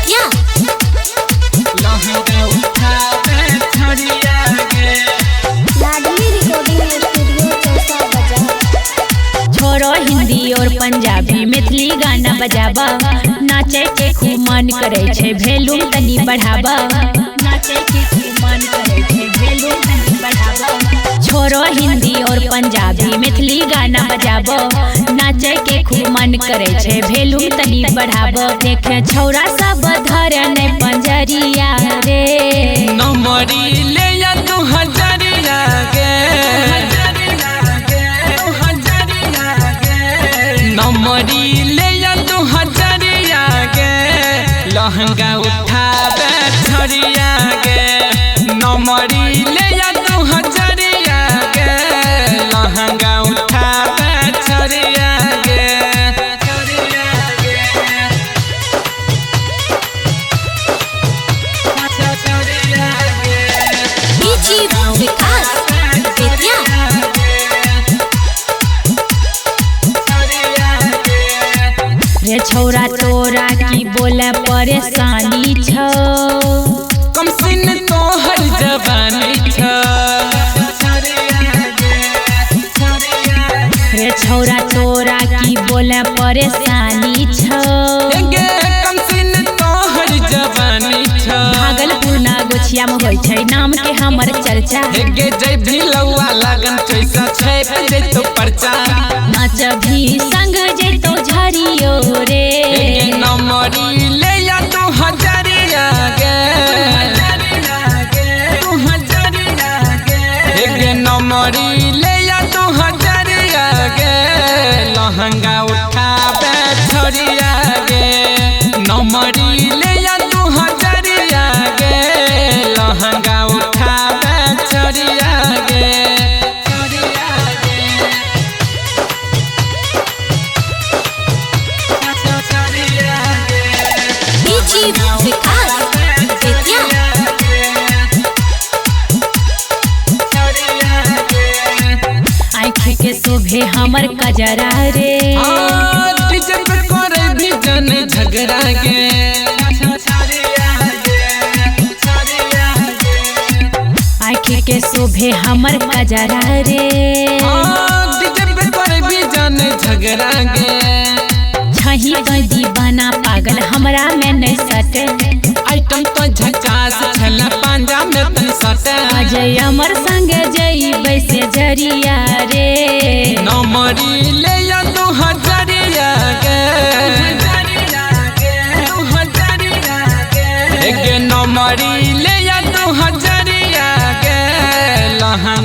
बेतिया लहंगा उठावे छड़िया गे लाडली recording studio Chausa बाजार। छोरो हिंदी और पंजाबी मैथिली गाना बजाबा, नाचे के खूब मन करे छे वॉल्यूम तनी बढ़ाबा, नाचे के खूब मन करे छे वॉल्यूम तनी बढ़ाबा। छोरो हिंदी और पंजाबी मैथिली गाना बजाबो, नाचे के खूब मन करे छे वॉल्यूम तनी बढ़ाबो। देखे छौरा सब धरे ने पंजरिया रे, नमरी ले या तू हजरिया गे नमरी ले या तू हजरिया गे लहंगा उठावे छड़िया गे नमरी ले या तू हजरिया गे लहंगा उठावे छड़िया गे बीजी विकास बेतिया रे छौरा तोरा की बोले परेशानी छौ, कम सिन तो हर जवानी छ रे छौरा तोरा की बोले परेशानी छौ। गे कम सिन तो हर जवानी छ भागलपुर ना गोछिया में होय छै नाम के हमर चर्चा, गे जय भी लौआ लगन कैसा छै पे तो परचा नाच भी संग जैतो झरियो रे, नमरी ले या तू हजरिया गे गे नमरी ले या तू हजरिया गे लहंगा उठावे छड़िया गे नमरी ले या तू हजरिया गे लहंगा उठावे छड़िया गे बीजी विकास बेतिया आँख के शोभे हमर कजरा रे, डीजे पे करे भी जन झगड़ा गे आँख के शोभे हमर कजरा रे, डीजे पे करे भी जन झगड़ा गे छही गई दीवाना पागल हमरा में नहीं सटे, आइटम तो झकास छला पांजा में तन सटे अजय अमर संग जई बैसे जरिया रे, नमरी ले या तू हजरिया गे गे नमरी ले या तू हजरिया गे लहंगा